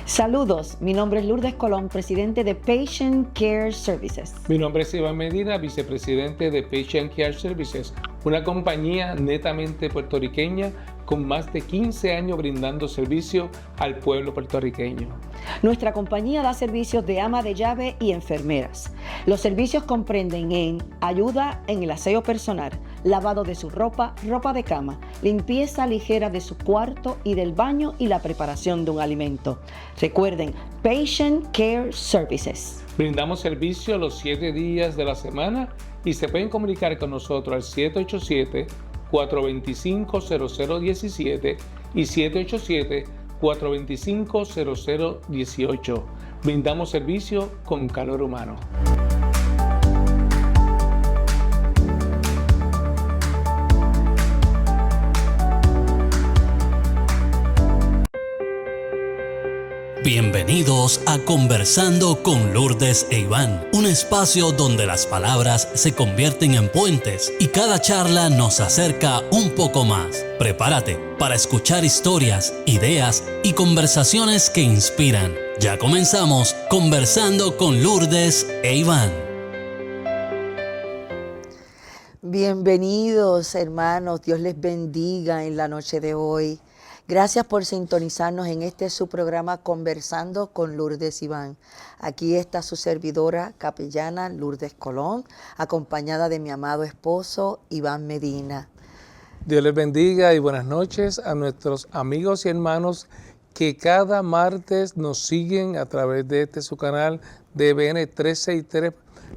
Saludos, mi nombre es Lourdes Colón, presidente de Patient Care Services. Mi nombre es Iván Medina, vicepresidente de Patient Care Services, una compañía netamente puertorriqueña con más de 15 años brindando servicio al pueblo puertorriqueño. Nuestra compañía da servicios de ama de llave y enfermeras. Los servicios comprenden en ayuda en el aseo personal, lavado de su ropa, ropa de cama, limpieza ligera de su cuarto y del baño y la preparación de un alimento. Recuerden, Patient Care Services. Brindamos servicio los 7 días de la semana y se pueden comunicar con nosotros al 787-425-0017 y 787-425-0018. Brindamos servicio con calor humano. Bienvenidos a Conversando con Lourdes e Iván, un espacio donde las palabras se convierten en puentes y cada charla nos acerca un poco más. Prepárate para escuchar historias, ideas y conversaciones que inspiran. Ya comenzamos Conversando con Lourdes e Iván. Bienvenidos, hermanos, Dios les bendiga en la noche de hoy. Gracias por sintonizarnos en este su programa Conversando con Lourdes Iván. Aquí está su servidora capellana Lourdes Colón, acompañada de mi amado esposo Iván Medina. Dios les bendiga y buenas noches a nuestros amigos y hermanos que cada martes nos siguen a través de su canal DBN 363,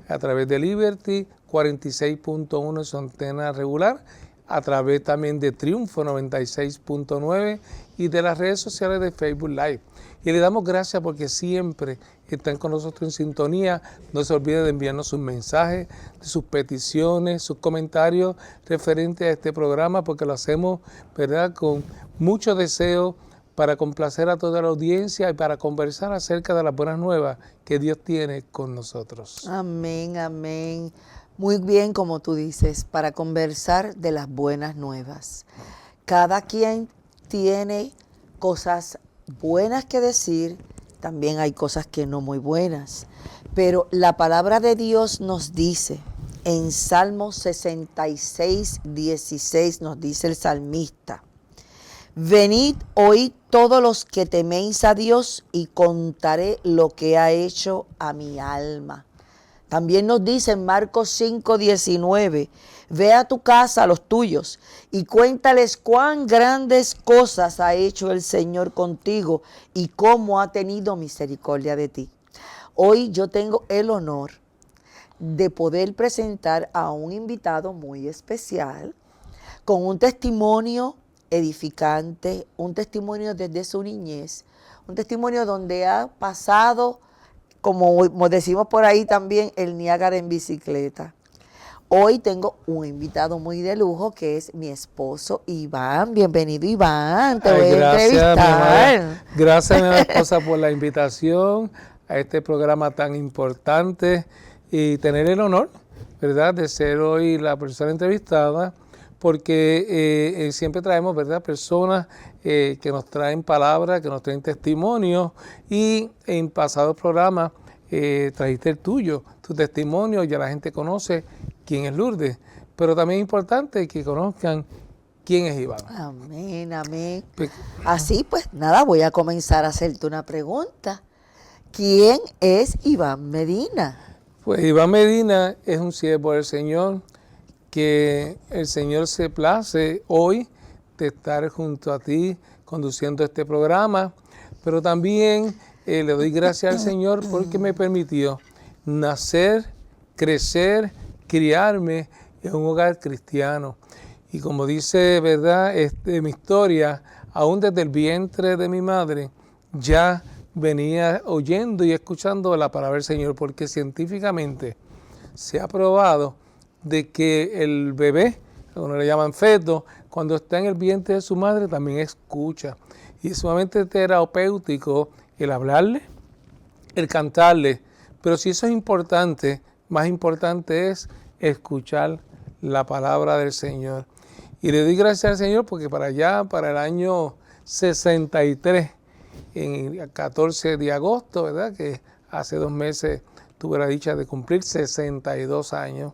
a través de Liberty 46.1 en su antena regular, a través también de Triunfo 96.9 y de las redes sociales de Facebook Live. Y le damos gracias porque siempre están con nosotros en sintonía. No se olviden de enviarnos sus mensajes, sus peticiones, sus comentarios referentes a este programa, porque lo hacemos, ¿verdad?, con mucho deseo para complacer a toda la audiencia y para conversar acerca de las buenas nuevas que Dios tiene con nosotros. Amén, amén. Muy bien, como tú dices, para conversar de las buenas nuevas. Cada quien tiene cosas buenas que decir, también hay cosas que no muy buenas. Pero la palabra de Dios nos dice, en Salmo 66, 16, nos dice el salmista: venid, oíd todos los que teméis a Dios y contaré lo que ha hecho a mi alma. También nos dice en Marcos 5, 19, ve a tu casa a los tuyos y cuéntales cuán grandes cosas ha hecho el Señor contigo y cómo ha tenido misericordia de ti. Hoy yo tengo el honor de poder presentar a un invitado muy especial con un testimonio edificante, un testimonio desde su niñez, un testimonio donde ha pasado, como decimos por ahí también, el Niágara en bicicleta. Hoy tengo un invitado muy de lujo que es mi esposo Iván. Bienvenido, Iván, te voy a entrevistar. Gracias, mi esposa, por la invitación a este programa tan importante y tener el honor, ¿verdad?, de ser hoy la persona entrevistada, porque siempre traemos, ¿verdad?, personas que nos traen palabras, que nos traen testimonios, y en pasados programas trajiste el tuyo, tu testimonio. Ya la gente conoce quién es Lourdes, pero también es importante que conozcan quién es Iván. Amén, amén. Así pues, nada, voy a comenzar a hacerte una pregunta. ¿Quién es Iván Medina? Pues Iván Medina es un siervo del Señor, que el Señor se place hoy de estar junto a ti conduciendo este programa, pero también le doy gracias al Señor porque me permitió nacer, crecer, criarme en un hogar cristiano. Y como dice, ¿verdad?, mi historia, aún desde el vientre de mi madre, ya venía oyendo y escuchando la palabra del Señor, porque científicamente se ha probado de que el bebé, como le llaman feto, cuando está en el vientre de su madre también escucha. Y es sumamente terapéutico el hablarle, el cantarle. Pero si eso es importante, más importante es escuchar la palabra del Señor. Y le doy gracias al Señor porque para allá, para el año 63, en el 14 de agosto, ¿verdad? Que hace 2 meses tuve la dicha de cumplir 62 años.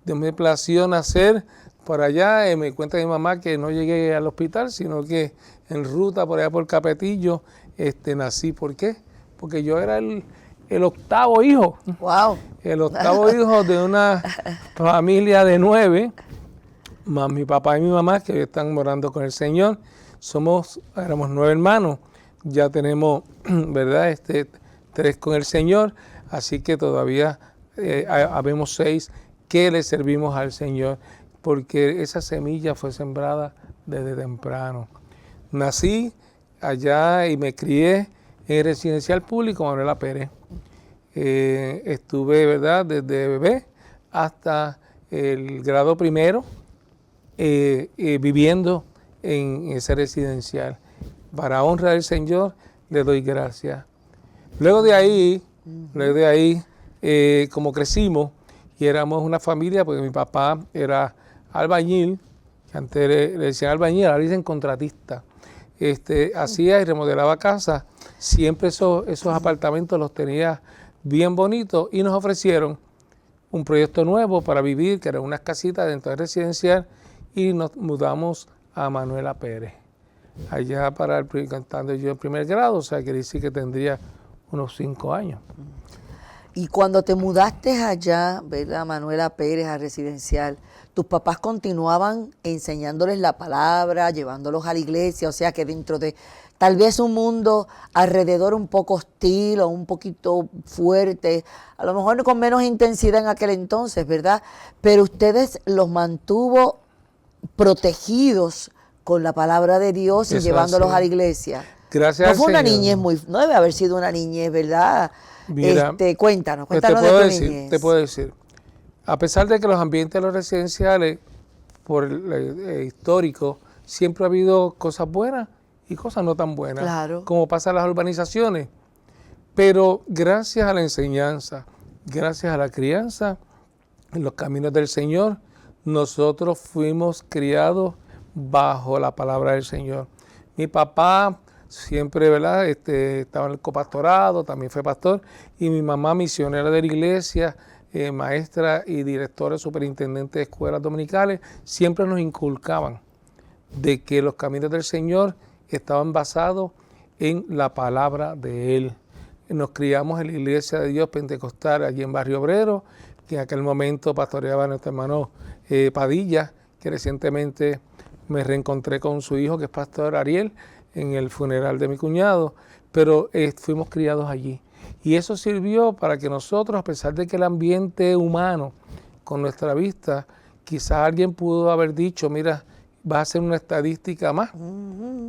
Dios me plació nacer por allá. Me cuenta mi mamá que no llegué al hospital, sino que en ruta por allá por Capetillo nací. ¿Por qué? Porque yo era el 8º hijo. Wow. El 8º hijo de una familia de 9, más mi papá y mi mamá, que están morando con el Señor. Éramos 9 hermanos. Ya tenemos, ¿verdad? 3 con el Señor. Así que todavía habemos 6 que le servimos al Señor, porque esa semilla fue sembrada desde temprano. Nací allá y me crié en el residencial público Manuela Pérez. Estuve, ¿verdad?, desde bebé hasta el grado primero viviendo en ese residencial. Para honra del Señor, le doy gracias. Luego de ahí, como crecimos y éramos una familia, porque mi papá era albañil, que antes le decían albañil, ahora dicen contratista. Hacía y remodelaba casas. Siempre esos apartamentos los tenía bien bonitos y nos ofrecieron un proyecto nuevo para vivir, que eran unas casitas dentro del residencial, y nos mudamos a Manuela Pérez. Allá cantando yo en primer grado, o sea, que decir que tendría unos 5 años. Y cuando te mudaste allá, ¿verdad, Manuela Pérez, a residencial, tus papás continuaban enseñándoles la palabra, llevándolos a la iglesia, o sea que dentro de tal vez un mundo alrededor un poco hostil o un poquito fuerte, a lo mejor con menos intensidad en aquel entonces, ¿verdad? Pero ustedes los mantuvo protegidos con la palabra de Dios y llevándolos a la iglesia. Gracias no al fue una Señor. niñez no debe haber sido una niñez, ¿verdad? Mira, Cuéntanos pues de tu niñez. te puedo decir, a pesar de que los ambientes de los residenciales, por el histórico, siempre ha habido cosas buenas y cosas no tan buenas, claro, como pasa en las urbanizaciones. Pero gracias a la enseñanza, gracias a la crianza, en los caminos del Señor, nosotros fuimos criados bajo la palabra del Señor. Mi papá siempre, ¿verdad?, estaba en el copastorado, también fue pastor, y mi mamá misionera de la iglesia, maestra y directora, superintendente de escuelas dominicales, siempre nos inculcaban de que los caminos del Señor estaban basados en la palabra de Él. Nos criamos en la Iglesia de Dios Pentecostal, allí en Barrio Obrero, que en aquel momento pastoreaba nuestro hermano Padilla, que recientemente me reencontré con su hijo, que es pastor Ariel, en el funeral de mi cuñado, pero fuimos criados allí. Y eso sirvió para que nosotros, a pesar de que el ambiente humano, con nuestra vista, quizás alguien pudo haber dicho, mira, vas a ser una estadística más,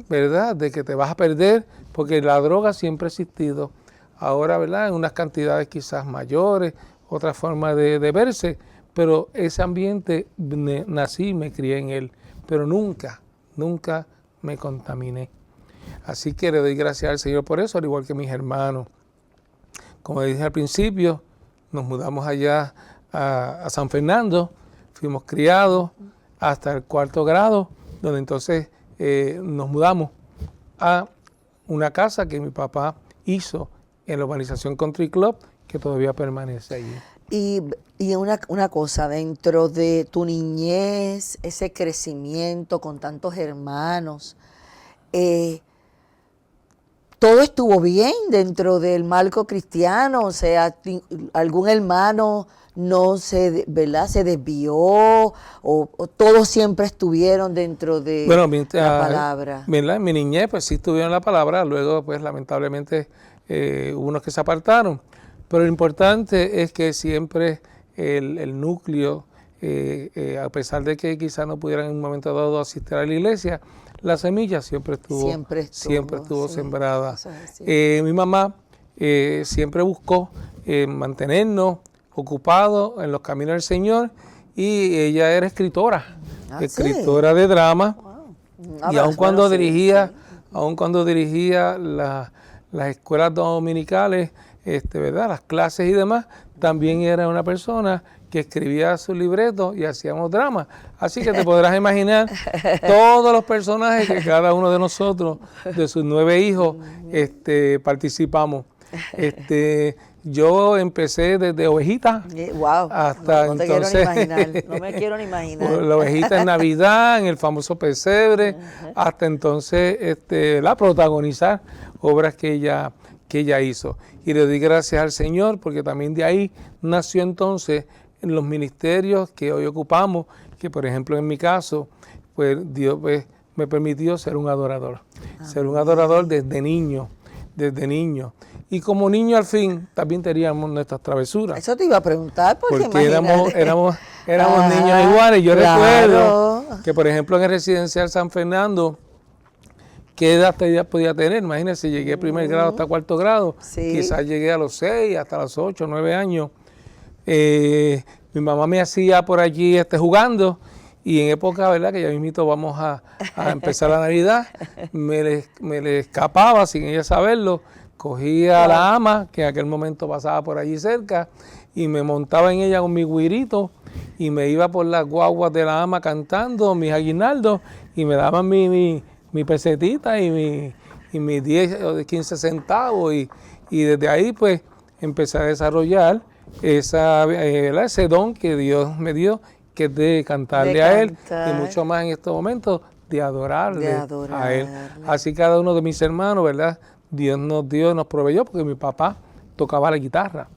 ¿verdad?, de que te vas a perder, porque la droga siempre ha existido. Ahora, ¿verdad?, en unas cantidades quizás mayores, otra forma de verse, pero ese ambiente nací y me crié en él, pero nunca me contaminé. Así que le doy gracias al Señor por eso, al igual que mis hermanos. Como dije al principio, nos mudamos allá a San Fernando, fuimos criados hasta el 4º grado, donde entonces nos mudamos a una casa que mi papá hizo en la urbanización Country Club, que todavía permanece allí. Y una cosa, dentro de tu niñez, ese crecimiento con tantos hermanos, todo estuvo bien dentro del marco cristiano, o sea, algún hermano no se desvió, o todos siempre estuvieron dentro de la palabra. En mi niñez pues sí estuvieron la palabra, luego pues lamentablemente hubo unos que se apartaron, pero lo importante es que siempre el núcleo, a pesar de que quizás no pudieran en un momento dado asistir a la iglesia, la semilla siempre estuvo sembrada. Mi mamá siempre buscó mantenernos ocupados en los caminos del Señor, y ella era escritora de drama. Wow. Y aun cuando dirigía las escuelas dominicales, ¿verdad?, las clases y demás, también era una persona que escribía su libreto y hacíamos drama. Así que te podrás imaginar todos los personajes que cada uno de nosotros, de sus 9 hijos, participamos. Yo empecé desde ovejita Wow, hasta no te entonces, quiero ni imaginar, no me quiero ni imaginar. la ovejita en Navidad, en el famoso pesebre, hasta entonces protagonizar obras que ella hizo. Y le doy gracias al Señor porque también de ahí nació entonces en los ministerios que hoy ocupamos, que por ejemplo en mi caso, pues Dios me permitió ser un adorador. Ser un adorador desde niño. Y como niño al fin también teníamos nuestras travesuras. Eso te iba a preguntar porque éramos niños iguales. Yo recuerdo que por ejemplo en el residencial San Fernando, ¿qué edad podía tener? Imagínense, llegué primer grado hasta cuarto grado. Sí. Quizás llegué a los 6, hasta los 8, 9 años. Mi mamá me hacía por allí jugando. Y en época, ¿verdad? Que ya mismito vamos a empezar la Navidad, me le escapaba sin ella saberlo, cogía a la ama, que en aquel momento pasaba por allí cerca, y me montaba en ella con mi güirito, y me iba por las guaguas de la ama cantando mis aguinaldos, y me daban mi pesetita y mis 10 o 15 centavos, y desde ahí pues empecé a desarrollar ese don que Dios me dio, que es de cantarle a Él, y mucho más en estos momentos de adorarle a Él. Así cada uno de mis hermanos, ¿verdad? Dios nos proveyó, porque mi papá tocaba la guitarra.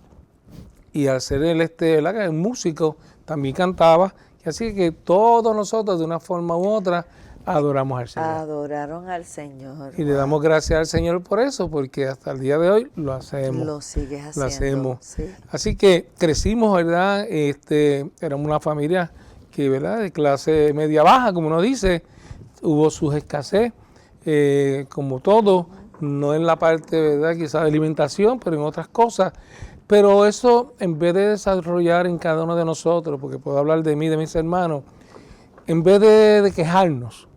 Y al ser él ¿verdad? Un músico, también cantaba. Y así que todos nosotros, de una forma u otra, adoramos al Señor. Adoraron al Señor. Y le damos gracias al Señor por eso, porque hasta el día de hoy lo hacemos. Lo sigues haciendo. Lo hacemos. Sí. Así que crecimos, ¿verdad? Éramos una familia que, ¿verdad? De clase media baja, como uno dice. Hubo sus escasez, como todo, no en la parte, ¿verdad? Quizás de alimentación, pero en otras cosas. Pero eso, en vez de desarrollar en cada uno de nosotros, porque puedo hablar de mí, de mis hermanos, en vez de quejarnos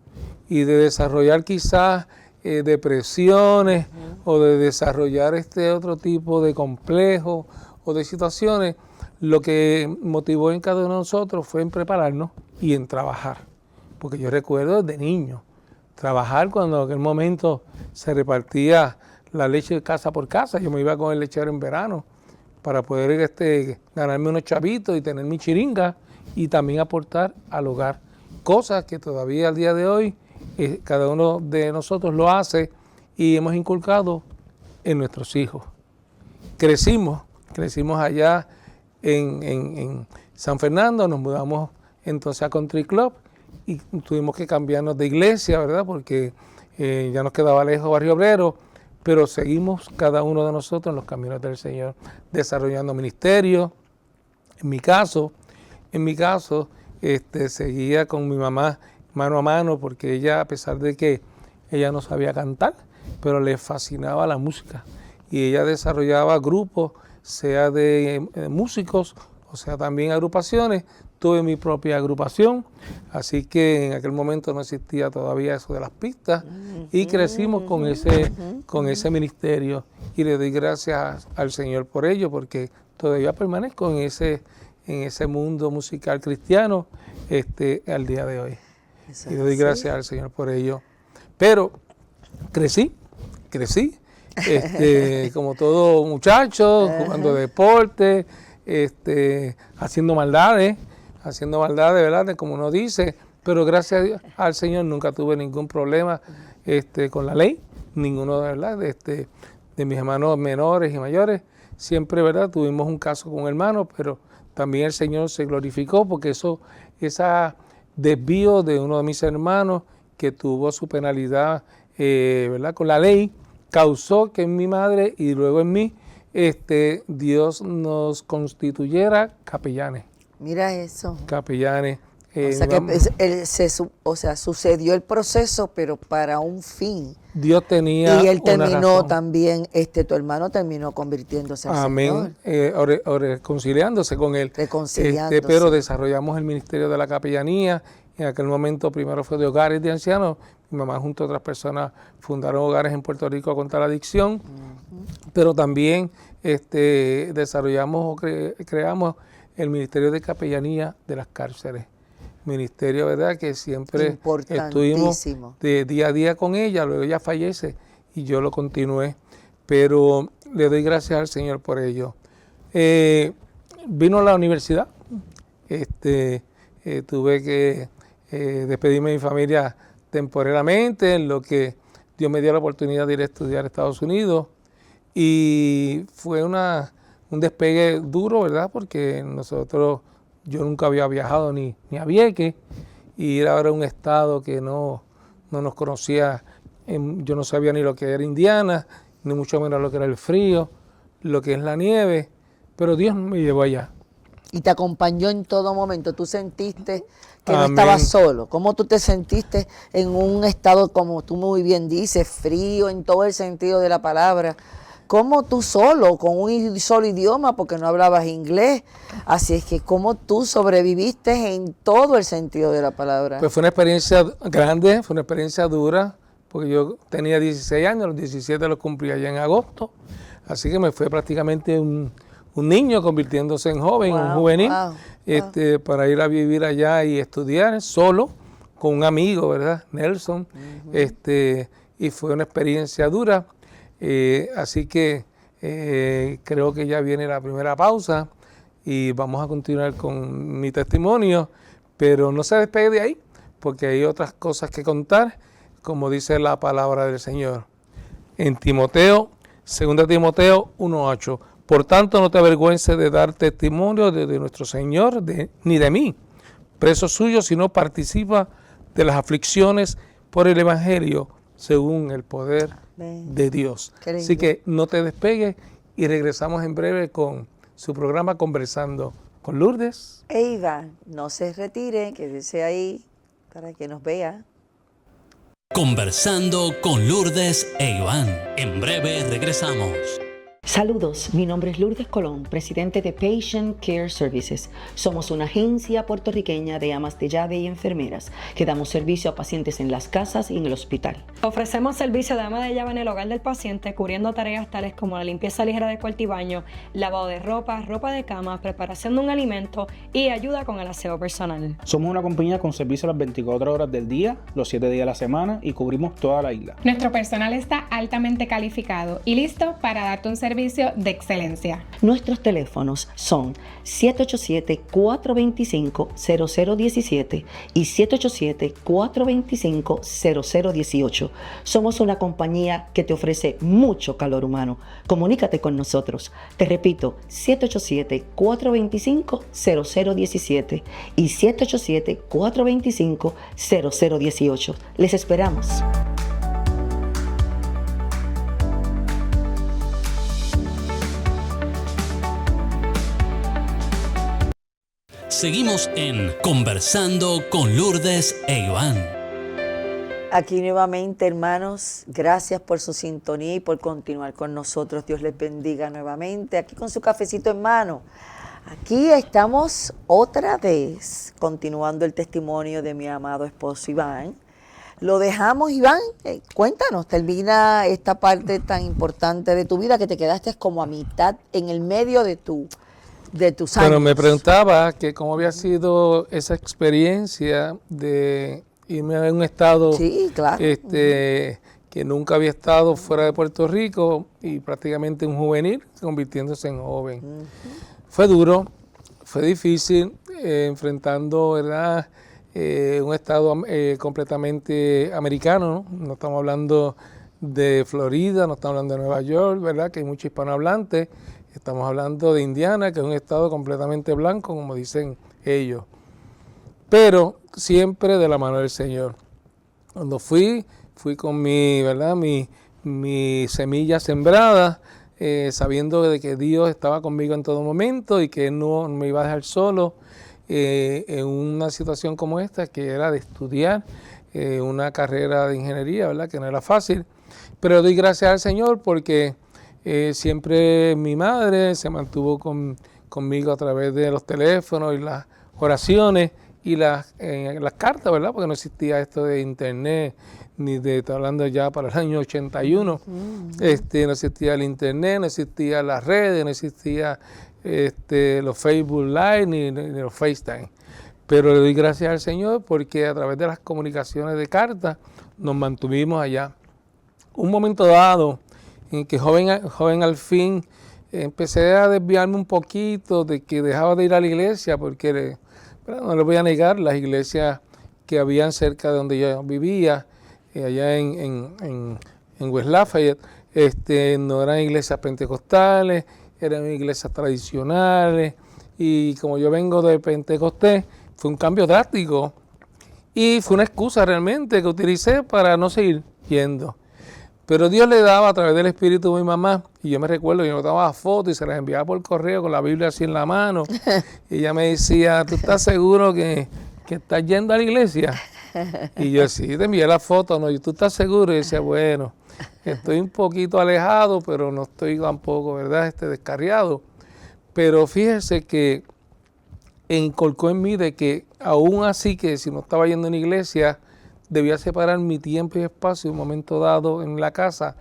y de desarrollar quizás depresiones o de desarrollar otro tipo de complejos o de situaciones, lo que motivó en cada uno de nosotros fue en prepararnos y en trabajar. Porque yo recuerdo desde niño trabajar cuando en aquel momento se repartía la leche casa por casa. Yo me iba con el lechero en verano para poder ganarme unos chavitos y tener mi chiringa y también aportar al hogar. Cosas que todavía al día de hoy cada uno de nosotros lo hace y hemos inculcado en nuestros hijos. Crecimos allá en San Fernando, nos mudamos entonces a Country Club y tuvimos que cambiarnos de iglesia, ¿verdad? Porque ya nos quedaba lejos Barrio Obrero, pero seguimos cada uno de nosotros en los caminos del Señor, desarrollando ministerio. En mi caso, seguía con mi mamá mano a mano, porque ella, a pesar de que ella no sabía cantar, pero le fascinaba la música. Y ella desarrollaba grupos, sea de músicos, o sea también agrupaciones. Tuve mi propia agrupación, así que en aquel momento no existía todavía eso de las pistas, y crecimos con ese ministerio. Y le doy gracias al Señor por ello, porque todavía permanezco en ese mundo musical cristiano al día de hoy. Eso Y le doy gracias al Señor por ello. Pero crecí, como todo muchacho, jugando deporte, haciendo maldades, ¿verdad? Como uno dice, pero gracias al Señor nunca tuve ningún problema con la ley, ninguno, ¿verdad? De mis hermanos menores y mayores, siempre, ¿verdad? Tuvimos un caso con un hermano, pero también el Señor se glorificó porque esa desvío de uno de mis hermanos que tuvo su penalidad, ¿verdad? Con la ley, causó que en mi madre y luego en mí, Dios nos constituyera capellanes. Mira eso. Capellanes. O sea que sucedió el proceso, pero para un fin. Dios tenía y él terminó razón. también, tu hermano terminó convirtiéndose al Amén. Señor. Reconciliándose con él. Reconciliándose. Pero desarrollamos el ministerio de la capellanía. En aquel momento primero fue de hogares de ancianos. Mi mamá junto a otras personas fundaron hogares en Puerto Rico contra la adicción. Pero también desarrollamos o creamos el Ministerio de Capellanía de las Cárceles. Ministerio, ¿verdad?, que siempre estuvimos de día a día con ella. Luego ella fallece y yo lo continué, pero le doy gracias al Señor por ello. Vino a la universidad, tuve que despedirme de mi familia temporalmente, en lo que Dios me dio la oportunidad de ir a estudiar a Estados Unidos, y fue un despegue duro, ¿verdad?, porque yo nunca había viajado ni a Vieques, y ir ahora a un estado que no nos conocía. Yo no sabía ni lo que era Indiana, ni mucho menos lo que era el frío, lo que es la nieve, pero Dios me llevó allá. Y te acompañó en todo momento. ¿Tú sentiste que no Amén. estabas solo? ¿Cómo tú te sentiste en un estado, como tú muy bien dices, frío en todo el sentido de la palabra? ¿Cómo tú solo, con un solo idioma, porque no hablabas inglés? Así es que, ¿cómo tú sobreviviste en todo el sentido de la palabra? Pues fue una experiencia grande, fue una experiencia dura, porque yo tenía 16 años, los 17 los cumplí allá en agosto, así que me fue prácticamente un niño convirtiéndose en joven, un juvenil, para ir a vivir allá y estudiar solo, con un amigo, ¿verdad?, Nelson, y fue una experiencia dura. Así que creo que ya viene la primera pausa y vamos a continuar con mi testimonio, pero no se despegue de ahí, porque hay otras cosas que contar, como dice la palabra del Señor. En Timoteo, 2 Timoteo 1:8, por tanto no te avergüences de dar testimonio de nuestro Señor, ni de mí, preso suyo, sino participa de las aflicciones por el Evangelio, según el poder de Dios. Así que no te despegues y regresamos en breve con su programa Conversando con Lourdes e Iván. No se retire, quédese ahí para que nos vea. Conversando con Lourdes e Iván. En breve regresamos. Saludos, mi nombre es Lourdes Colón, presidente de Patient Care Services. Somos una agencia puertorriqueña de amas de llave y enfermeras que damos servicio a pacientes en las casas y en el hospital. Ofrecemos servicio de ama de llave en el hogar del paciente, cubriendo tareas tales como la limpieza ligera de cuarto y baño, lavado de ropa, ropa de cama, preparación de un alimento y ayuda con el aseo personal. Somos una compañía con servicio las 24 horas del día, los 7 días de la semana y cubrimos toda la isla. Nuestro personal está altamente calificado y listo para darte un servicio de excelencia. Nuestros teléfonos son 787-425-0017 y 787-425-0018. Somos una compañía que te ofrece mucho calor humano. Comunícate con nosotros. Te repito, 787-425-0017 y 787-425-0018. Les esperamos. Seguimos en Conversando con Lourdes e Iván. Aquí nuevamente, hermanos, gracias por su sintonía y por continuar con nosotros. Dios les bendiga nuevamente, aquí con su cafecito en mano. Aquí estamos otra vez, continuando el testimonio de mi amado esposo Iván. Lo dejamos, Iván, cuéntanos, termina esta parte tan importante de tu vida que te quedaste como a mitad, en el medio de tus años. Bueno, me preguntaba que cómo había sido esa experiencia de irme a un estado que nunca había estado fuera de Puerto Rico y prácticamente un juvenil convirtiéndose en joven. Fue duro, fue difícil, enfrentando, ¿verdad?, un estado completamente americano, ¿no? No estamos hablando de Florida, no estamos hablando de Nueva York, ¿verdad?, que hay muchos hispanohablantes. Estamos hablando de Indiana, que es un estado completamente blanco, como dicen ellos. Pero siempre de la mano del Señor. Cuando fui con mi semilla sembrada, sabiendo de que Dios estaba conmigo en todo momento y que no me iba a dejar solo en una situación como esta, que era de estudiar una carrera de ingeniería, ¿verdad?, que no era fácil. Pero doy gracias al Señor porque siempre mi madre se mantuvo conmigo a través de los teléfonos y las oraciones y las cartas, ¿verdad? Porque no existía esto de internet, ni estoy hablando ya para el año 81, no existía el internet, no existían las redes, no existía los Facebook Live ni los FaceTime. Pero le doy gracias al Señor porque a través de las comunicaciones de carta nos mantuvimos allá. Un momento dado en que joven al fin empecé a desviarme un poquito de que dejaba de ir a la iglesia porque no le voy a negar, las iglesias que habían cerca de donde yo vivía, allá en West Lafayette, no eran iglesias pentecostales, eran iglesias tradicionales, y como yo vengo de Pentecostés, fue un cambio drástico y fue una excusa realmente que utilicé para no seguir yendo. Pero Dios le daba a través del Espíritu a mi mamá, y yo me recuerdo, yo me tomaba fotos y se las enviaba por correo con la Biblia así en la mano, y ella me decía, ¿tú estás seguro que estás yendo a la iglesia? Y yo, sí, te envié la foto, ¿no? Y tú estás seguro, y decía, bueno, estoy un poquito alejado, pero no estoy tampoco, ¿verdad?, descarriado. Pero fíjese que inculcó en mí de que aún así que si no estaba yendo a una iglesia, debía separar mi tiempo y espacio en un momento dado en la casa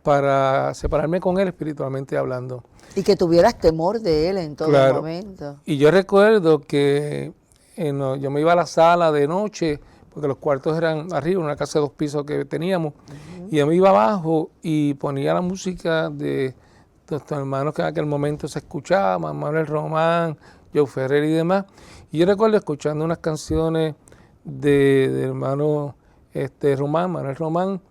para separarme con él espiritualmente hablando. Y que tuvieras temor de él en todo momento. Y yo recuerdo que yo me iba a la sala de noche, porque los cuartos eran arriba, una casa de 2 pisos que teníamos, y yo me iba abajo y ponía la música de nuestros hermanos que en aquel momento se escuchaba, Manuel Román, Joe Ferrer y demás. Y yo recuerdo escuchando unas canciones del hermano Manuel Román,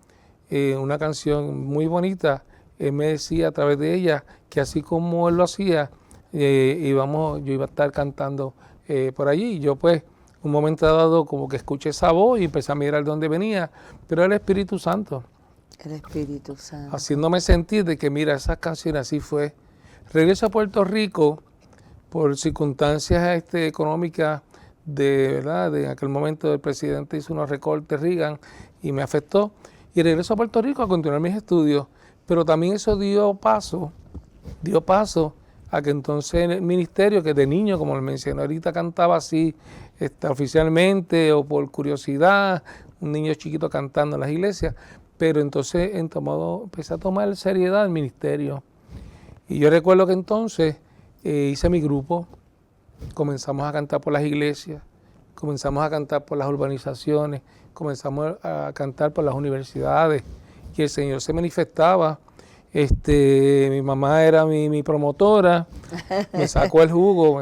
una canción muy bonita. Él me decía a través de ella que así como él lo hacía, yo iba a estar cantando por allí. Y yo pues un momento dado como que escuché esa voz y empecé a mirar de dónde venía, pero era el Espíritu Santo. El Espíritu Santo. Haciéndome sentir de que mira, esas canciones así fue. Regreso a Puerto Rico por circunstancias económicas ¿verdad? De aquel momento el presidente hizo unos recortes Reagan y me afectó. Y regreso a Puerto Rico a continuar mis estudios. Pero también eso dio paso a que entonces el ministerio, que de niño, como le mencioné ahorita, cantaba así oficialmente o por curiosidad, un niño chiquito cantando en las iglesias, pero entonces empecé a tomar seriedad el ministerio. Y yo recuerdo que entonces hice mi grupo, comenzamos a cantar por las iglesias, comenzamos a cantar por las urbanizaciones, comenzamos a cantar por las universidades, y el Señor se manifestaba. Mi mamá era mi promotora, me sacó el jugo,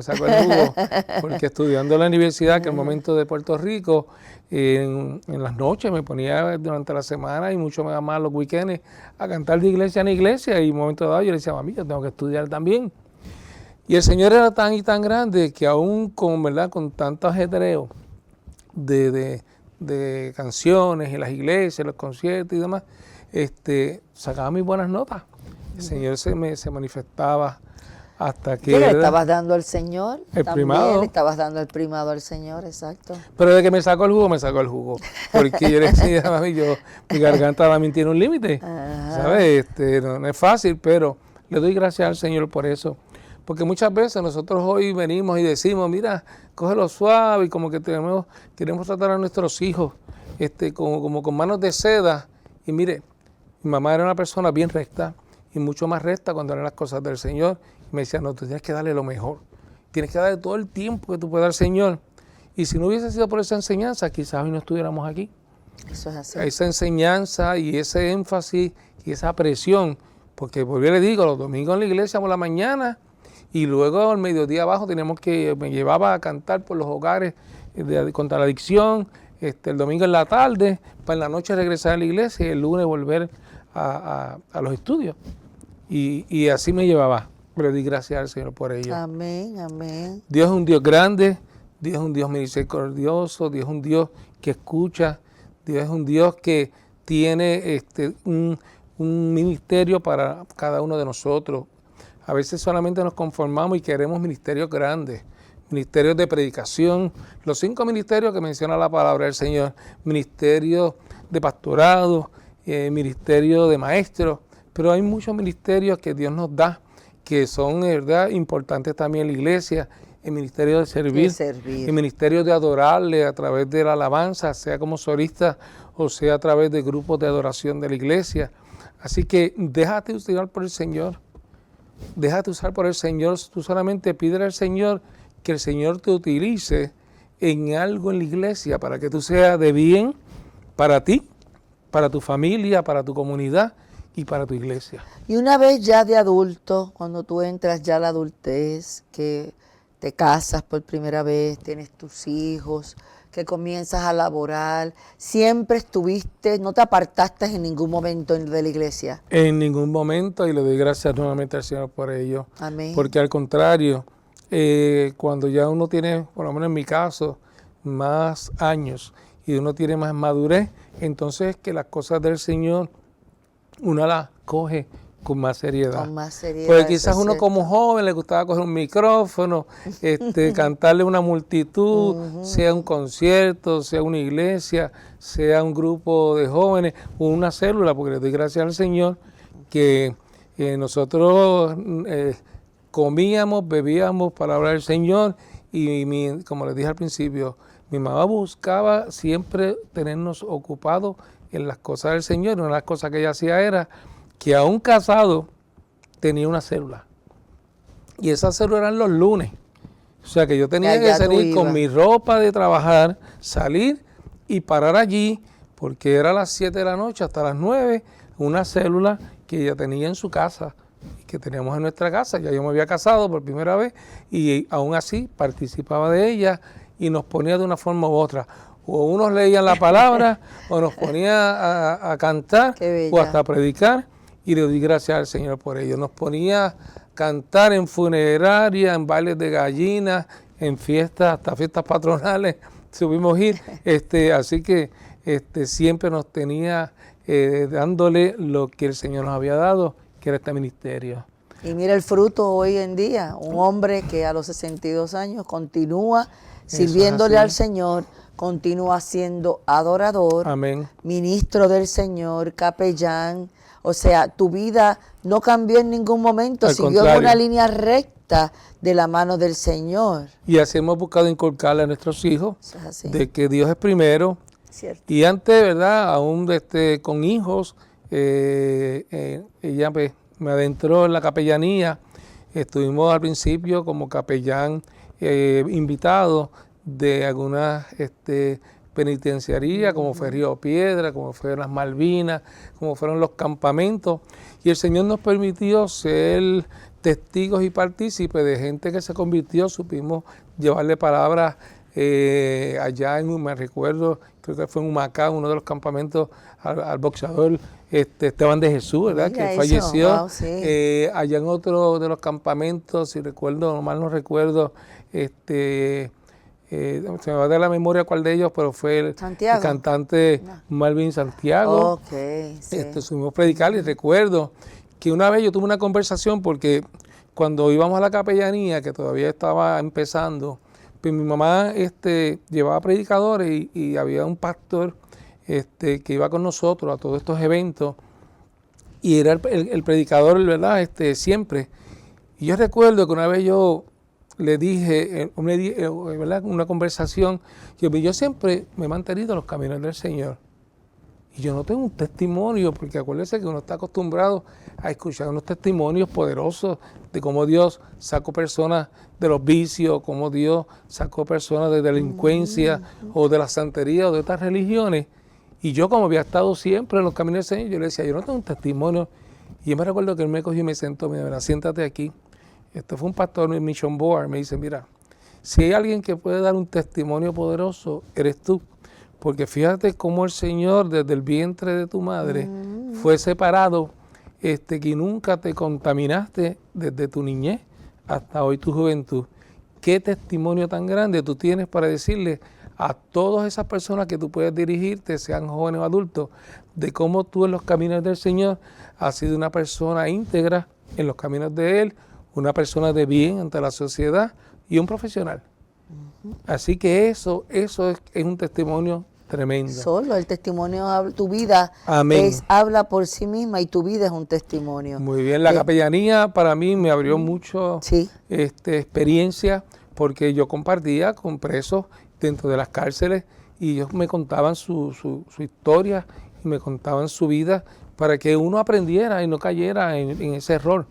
porque estudiando en la universidad, que en el momento de Puerto Rico, en las noches me ponía durante la semana y mucho más los weekends a cantar de iglesia en iglesia, y en un momento dado yo le decía, mami, yo tengo que estudiar también. Y el Señor era tan y tan grande que aún con tanto ajetreo de canciones en las iglesias, los conciertos y demás, sacaba mis buenas notas. El Señor se manifestaba hasta que... ¿Qué le estabas dando al Señor? El primado. Le estabas dando el primado al Señor, exacto. Pero de que me sacó el jugo. Porque yo le decía, mami, mi garganta también tiene un límite. ¿Sabes? No es fácil, pero le doy gracias al Señor por eso. Porque muchas veces nosotros hoy venimos y decimos, mira, cógelo suave, y como que queremos tratar a nuestros hijos como con manos de seda. Y mire, mi mamá era una persona bien recta, y mucho más recta cuando eran las cosas del Señor. Y me decía, no, tú tienes que darle lo mejor. Tienes que darle todo el tiempo que tú puedas al Señor. Y si no hubiese sido por esa enseñanza, quizás hoy no estuviéramos aquí. Eso es así. Esa enseñanza y ese énfasis y esa presión. Porque, por yo le digo, los domingos en la iglesia por la mañana, y luego al mediodía abajo me llevaba a cantar por los hogares contra la adicción, el domingo en la tarde, para en la noche regresar a la iglesia y el lunes volver a los estudios. Y así me llevaba. Le di gracias al Señor por ello. Amén, amén. Dios es un Dios grande, Dios es un Dios misericordioso, Dios es un Dios que escucha, Dios es un Dios que tiene un ministerio para cada uno de nosotros. A veces solamente nos conformamos y queremos ministerios grandes, ministerios de predicación, los 5 ministerios que menciona la palabra del Señor, ministerio de pastorado, ministerio de maestros, pero hay muchos ministerios que Dios nos da, que son, ¿verdad?, importantes también en la iglesia, el ministerio de servir, el ministerio de adorarle a través de la alabanza, sea como solista o sea a través de grupos de adoración de la iglesia. Así que déjate usar por el Señor. déjate usar por el Señor. Tú solamente pídele al Señor que el Señor te utilice en algo en la iglesia para que tú seas de bien para ti, para tu familia, para tu comunidad y para tu iglesia. Y una vez ya de adulto, cuando tú entras ya a la adultez, que te casas por primera vez, tienes tus hijos, que comienzas a laborar, siempre estuviste, no te apartaste en ningún momento de la iglesia. En ningún momento, y le doy gracias nuevamente al Señor por ello. Amén. Porque al contrario, cuando ya uno tiene, por lo menos en mi caso, más años y uno tiene más madurez, entonces que las cosas del Señor uno las coge con más seriedad. Con más seriedad. Porque quizás uno como joven le gustaba coger un micrófono, cantarle a una multitud, sea un concierto, sea una iglesia, sea un grupo de jóvenes o una célula, porque le doy gracias al Señor que nosotros comíamos, bebíamos palabra del Señor y como les dije al principio, mi mamá buscaba siempre tenernos ocupados en las cosas del Señor. Una de las cosas que ella hacía era que aún casado tenía una célula. Y esa célula eran los lunes. O sea que yo tenía que salir con mi ropa de trabajar, salir y parar allí, porque era a las 7 de la noche hasta las 9, una célula que ella tenía en su casa, que teníamos en nuestra casa. Ya yo me había casado por primera vez y aún así participaba de ella y nos ponía de una forma u otra. O unos leían la palabra o nos ponía a cantar o hasta a predicar, y le doy gracias al Señor por ello. Nos ponía a cantar en funeraria, en bailes de gallinas, en fiestas, hasta fiestas patronales subimos ir. Así que siempre nos tenía dándole lo que el Señor nos había dado, que era este ministerio. Y mira el fruto hoy en día, un hombre que a los 62 años continúa sirviéndole al Señor, continúa siendo adorador, amén, ministro del Señor, capellán. O sea, tu vida no cambió en ningún momento, siguió en una línea recta de la mano del Señor. Y así hemos buscado inculcarle a nuestros hijos de que Dios es primero. Cierto. Y antes, ¿verdad? Aún con hijos, ella me adentró en la capellanía. Estuvimos al principio como capellán invitado de algunas penitenciarías, como fue Río Piedra, como fueron las Malvinas, como fueron los campamentos. Y el Señor nos permitió ser testigos y partícipes de gente que se convirtió. Supimos llevarle palabras allá me recuerdo, creo que fue en Humacao, uno de los campamentos, al boxeador Esteban de Jesús, ¿verdad? Que falleció. Wow, sí. Allá en otro de los campamentos, si recuerdo, mal no recuerdo, se me va de la memoria cuál de ellos, pero fue el cantante Malvin Santiago. Okay, sí. Subimos a predicar y recuerdo que una vez yo tuve una conversación porque cuando íbamos a la capellanía, que todavía estaba empezando, pues mi mamá llevaba predicadores y había un pastor que iba con nosotros a todos estos eventos y era el predicador, ¿verdad? Siempre. Y yo recuerdo que una vez yo le dije, ¿verdad? Una conversación, yo siempre me he mantenido en los caminos del Señor. Y yo no tengo un testimonio, porque acuérdense que uno está acostumbrado a escuchar unos testimonios poderosos de cómo Dios sacó personas de los vicios, cómo Dios sacó personas de delincuencia o de la santería o de otras religiones. Y yo, como había estado siempre en los caminos del Señor, yo le decía, yo no tengo un testimonio. Y yo me recuerdo que él me cogió y me sentó, me dijo, siéntate aquí. Fue un pastor en Mission Board, me dice, mira, si hay alguien que puede dar un testimonio poderoso, eres tú. Porque fíjate cómo el Señor desde el vientre de tu madre fue separado, que nunca te contaminaste desde tu niñez hasta hoy tu juventud. Qué testimonio tan grande tú tienes para decirle a todas esas personas que tú puedes dirigirte, sean jóvenes o adultos, de cómo tú en los caminos del Señor has sido una persona íntegra en los caminos de Él, una persona de bien ante la sociedad y un profesional. Así que eso es un testimonio tremendo. Solo el testimonio, tu vida habla por sí misma y tu vida es un testimonio. Muy bien, la capellanía para mí me abrió mucho experiencia, porque yo compartía con presos dentro de las cárceles y ellos me contaban su historia y me contaban su vida para que uno aprendiera y no cayera en ese error.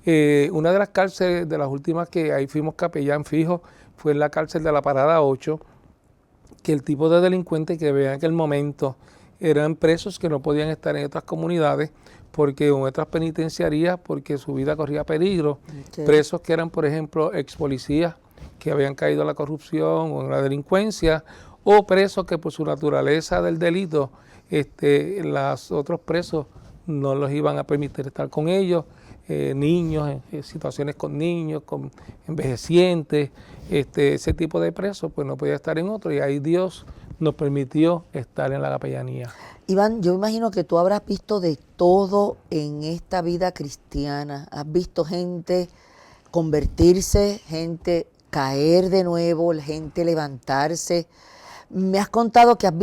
Una de las cárceles, de las últimas que ahí fuimos capellán fijo, fue en la cárcel de la Parada 8, que el tipo de delincuentes que veían en aquel momento eran presos que no podían estar en otras comunidades porque en otras penitenciarías, porque su vida corría peligro. Okay. Presos que eran, por ejemplo, ex policías que habían caído en la corrupción o en la delincuencia, o presos que por su naturaleza del delito, los otros presos no los iban a permitir estar con ellos, niños, situaciones con niños, con envejecientes, ese tipo de presos, pues no podía estar en otro, y ahí Dios nos permitió estar en la capellanía. Iván, yo imagino que tú habrás visto de todo en esta vida cristiana. Has visto gente convertirse, gente caer de nuevo, gente levantarse. Me has contado que has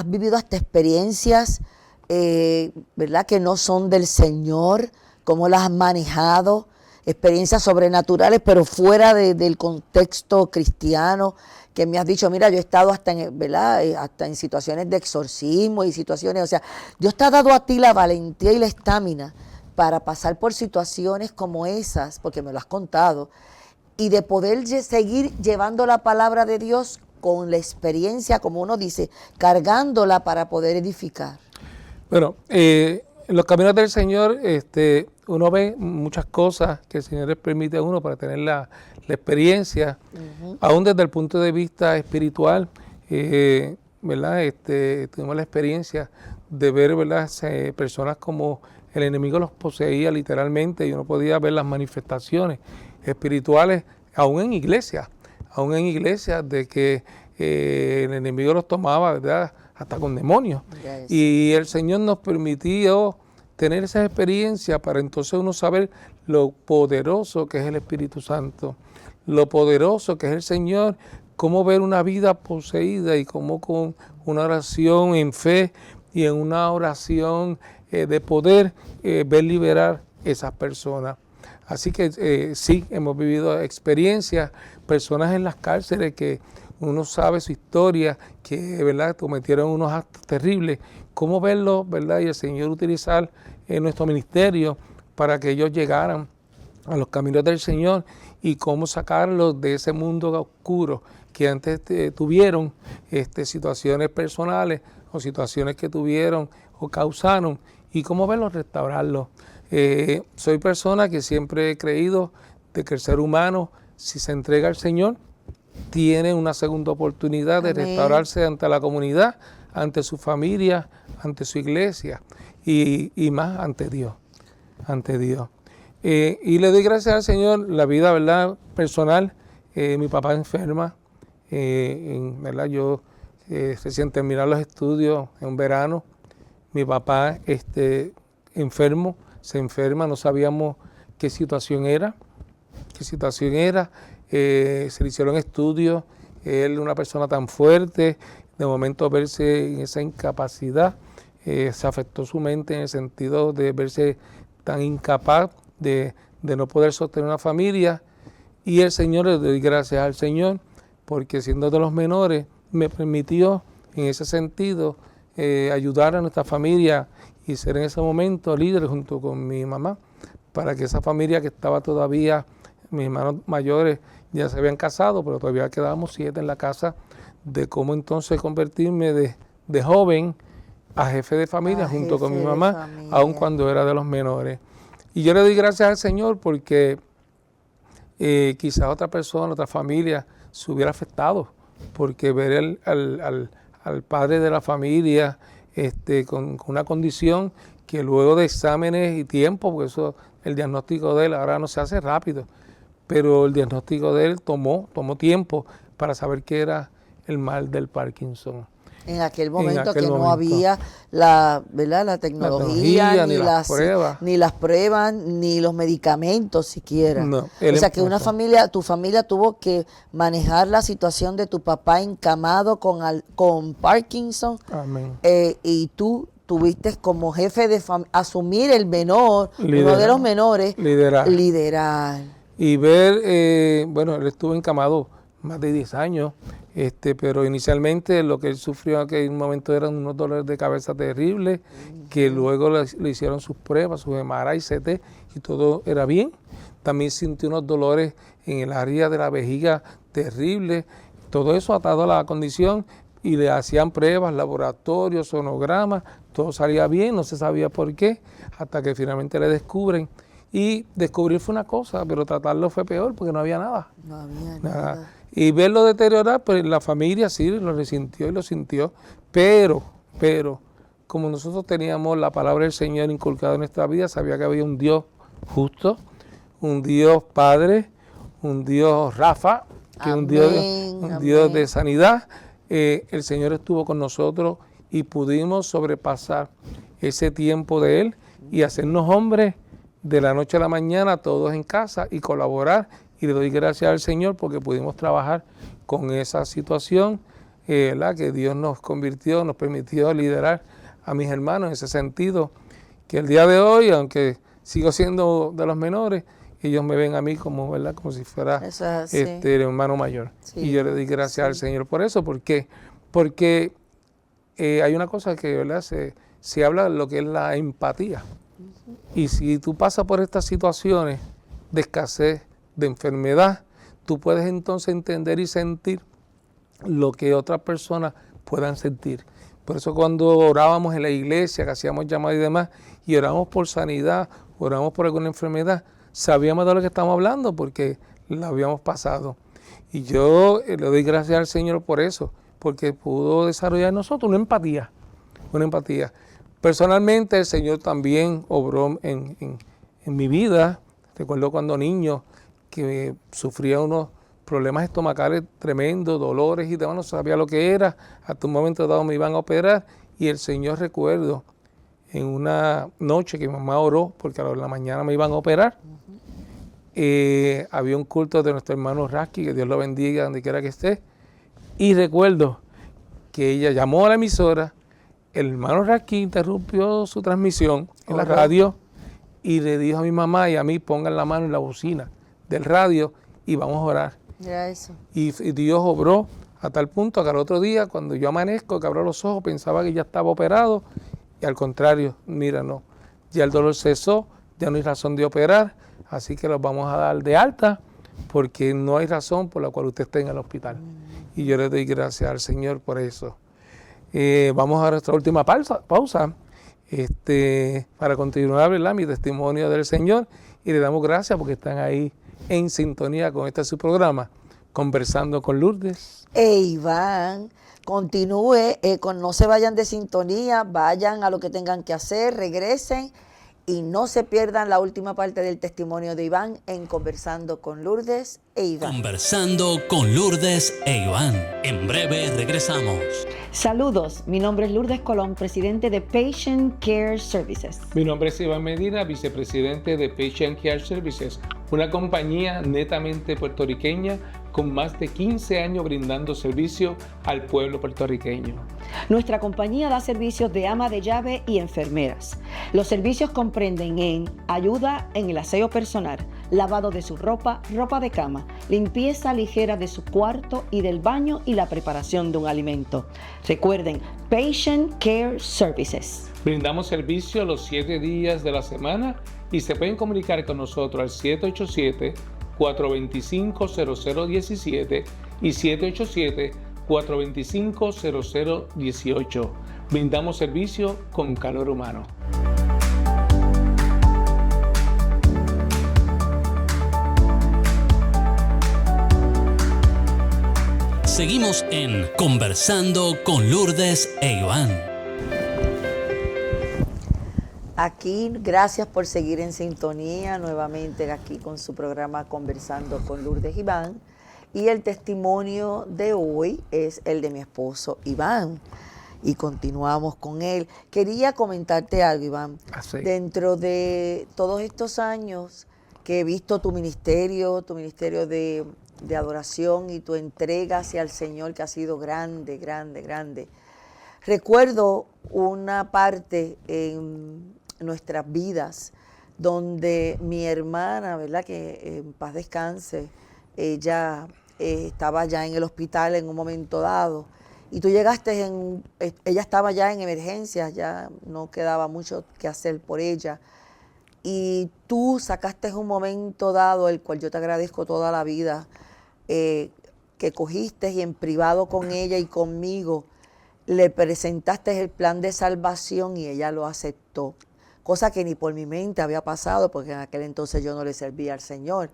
vivido hasta experiencias, ¿verdad?, que no son del Señor, cómo las has manejado, experiencias sobrenaturales, pero fuera del contexto cristiano, que me has dicho, mira, yo he estado hasta en situaciones de exorcismo y situaciones, o sea, Dios te ha dado a ti la valentía y la estamina para pasar por situaciones como esas, porque me lo has contado, y de poder seguir llevando la palabra de Dios con la experiencia, como uno dice, cargándola para poder edificar. Bueno, en los caminos del Señor, uno ve muchas cosas que el Señor les permite a uno para tener la experiencia, aún desde el punto de vista espiritual, ¿verdad? Tuvimos la experiencia de ver, ¿verdad?, personas como el enemigo los poseía literalmente, y uno podía ver las manifestaciones espirituales, aún en iglesias, de que el enemigo los tomaba, ¿verdad?, hasta con demonios. Yes. Y el Señor nos permitió tener esa experiencia para entonces uno saber lo poderoso que es el Espíritu Santo, lo poderoso que es el Señor, cómo ver una vida poseída y cómo con una oración en fe y en una oración de poder ver liberar esas personas. Así que sí, hemos vivido experiencias, personas en las cárceles que uno sabe su historia, que, ¿verdad?, cometieron unos actos terribles, cómo verlo, ¿verdad?, y el Señor utilizar nuestro ministerio para que ellos llegaran a los caminos del Señor, y cómo sacarlos de ese mundo oscuro que antes tuvieron, situaciones personales o situaciones que tuvieron o causaron, y cómo verlos restaurarlos. Soy persona que siempre he creído de que el ser humano, si se entrega al Señor, tiene una segunda oportunidad de restaurarse ante la comunidad, ante su familia, ante su iglesia y más ante Dios. Y le doy gracias al Señor, la vida, ¿verdad?, personal. Mi papá enferma, ¿verdad? Yo recién terminar los estudios en verano, mi papá enfermo, se enferma, no sabíamos qué situación era. Se le hicieron estudios, él, una persona tan fuerte, de momento verse en esa incapacidad, se afectó su mente en el sentido de verse tan incapaz de no poder sostener una familia, y el Señor, le doy gracias al Señor, porque siendo de los menores, me permitió en ese sentido ayudar a nuestra familia y ser en ese momento líder junto con mi mamá, para que esa familia que estaba todavía, mis hermanos mayores ya se habían casado, pero todavía quedábamos 7 en la casa, de cómo entonces convertirme de joven a jefe de familia junto con mi mamá, aun cuando era de los menores. Y yo le doy gracias al Señor porque quizás otra persona, otra familia se hubiera afectado, porque ver al padre de la familia con una condición que luego de exámenes y tiempo, porque eso, el diagnóstico de él ahora no se hace rápido, pero el diagnóstico de él tomó tiempo para saber qué era el mal del Parkinson. En aquel momento no había la tecnología, ni las pruebas, ni los medicamentos siquiera. No, o sea que tu familia tuvo que manejar la situación de tu papá encamado con Parkinson. Amén. Y tú tuviste como jefe de familia asumir el menor, uno de los menores, liderar. Y ver, bueno, él estuvo encamado más de 10 años, pero inicialmente lo que él sufrió en aquel momento eran unos dolores de cabeza terribles, que luego le hicieron sus pruebas, sus MRI, CT, y todo era bien. También sintió unos dolores en el área de la vejiga terribles. Todo eso atado a la condición y le hacían pruebas, laboratorios, sonogramas, todo salía bien, no se sabía por qué, hasta que finalmente le descubren. Y descubrir fue una cosa, pero tratarlo fue peor porque no había nada. No había Nada. nada. Y verlo deteriorar, pues la familia sí lo resintió y lo sintió, pero, como nosotros teníamos la palabra del Señor inculcada en nuestra vida, sabía que había un Dios justo, un Dios Padre, un Dios Rafa, que es un Dios de sanidad. El Señor estuvo con nosotros y pudimos sobrepasar ese tiempo de Él y hacernos hombres de la noche a la mañana, todos en casa, y colaborar. Y le doy gracias al Señor porque pudimos trabajar con esa situación, que Dios nos convirtió, nos permitió liderar a mis hermanos en ese sentido, que el día de hoy, aunque sigo siendo de los menores, ellos me ven a mí como, ¿verdad?, como si fuera el hermano mayor. Sí, y yo le doy gracias al Señor por eso. ¿Por qué? Porque hay una cosa que, ¿verdad?, se habla de lo que es la empatía. Y si tú pasas por estas situaciones de escasez, de enfermedad, tú puedes entonces entender y sentir lo que otras personas puedan sentir. Por eso cuando orábamos en la iglesia, que hacíamos llamadas y demás, y oramos por sanidad, oramos por alguna enfermedad, sabíamos de lo que estamos hablando porque la habíamos pasado. Y yo le doy gracias al Señor por eso, porque pudo desarrollar en nosotros una empatía. Personalmente el Señor también obró en mi vida. Recuerdo cuando niño que sufría unos problemas estomacales tremendos, dolores y demás, no sabía lo que era. Hasta un momento dado me iban a operar y el Señor, recuerdo, en una noche que mi mamá oró, porque a la mañana me iban a operar, había un culto de nuestro hermano Rasky, que Dios lo bendiga donde quiera que esté, y recuerdo que ella llamó a la emisora, el hermano Rasky interrumpió su transmisión en la radio y le dijo a mi mamá y a mí, pongan la mano en la bocina del radio y vamos a orar. Ya eso. Y Dios obró a tal punto que al otro día, cuando yo amanezco, que abro los ojos, pensaba que ya estaba operado, y al contrario, mira, no, ya el dolor cesó, ya no hay razón de operar, así que los vamos a dar de alta, porque no hay razón por la cual usted esté en el hospital. Y yo le doy gracias al Señor por eso. Vamos a nuestra última pausa para continuar, ¿verdad?, mi testimonio del Señor, y le damos gracias porque están ahí en sintonía con este su programa, Conversando con Lourdes. Iván, continúe, no se vayan de sintonía, vayan a lo que tengan que hacer, regresen y no se pierdan la última parte del testimonio de Iván en Conversando con Lourdes e Iván. Conversando con Lourdes e Iván. En breve regresamos. Saludos, mi nombre es Lourdes Colón, presidente de Patient Care Services. Mi nombre es Iván Medina, vicepresidente de Patient Care Services, una compañía netamente puertorriqueña con más de 15 años brindando servicio al pueblo puertorriqueño. Nuestra compañía da servicios de ama de llave y enfermeras. Los servicios comprenden en ayuda en el aseo personal, lavado de su ropa, ropa de cama, limpieza ligera de su cuarto y del baño y la preparación de un alimento. Recuerden, Patient Care Services. Brindamos servicio los 7 días de la semana y se pueden comunicar con nosotros al 787-425-0017 y 787-425-0018. Brindamos servicio con calor humano. Seguimos en Conversando con Lourdes e Iván. Aquí, gracias por seguir en sintonía nuevamente aquí con su programa Conversando con Lourdes e Iván. Y el testimonio de hoy es el de mi esposo Iván. Y continuamos con él. Quería comentarte algo, Iván. Dentro de todos estos años que he visto tu ministerio de adoración y tu entrega hacia el Señor, que ha sido grande, grande, grande. Recuerdo una parte en nuestras vidas donde mi hermana, ¿verdad?, que en paz descanse, ella estaba ya en el hospital en un momento dado y tú llegaste ella estaba ya en emergencias, ya no quedaba mucho que hacer por ella y tú sacaste un momento dado, el cual yo te agradezco toda la vida, que cogiste y en privado con ella y conmigo le presentaste el plan de salvación y ella lo aceptó, cosa que ni por mi mente había pasado porque en aquel entonces yo no le servía al Señor.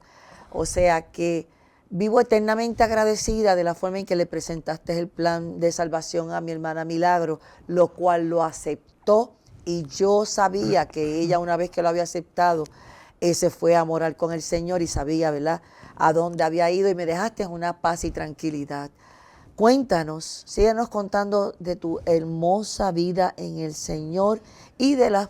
O sea que vivo eternamente agradecida de la forma en que le presentaste el plan de salvación a mi hermana Milagro, lo cual lo aceptó, y yo sabía que ella, una vez que lo había aceptado, se fue a morar con el Señor y sabía, ¿verdad?, a dónde había ido, y me dejaste una paz y tranquilidad. Cuéntanos, síguenos contando de tu hermosa vida en el Señor y de los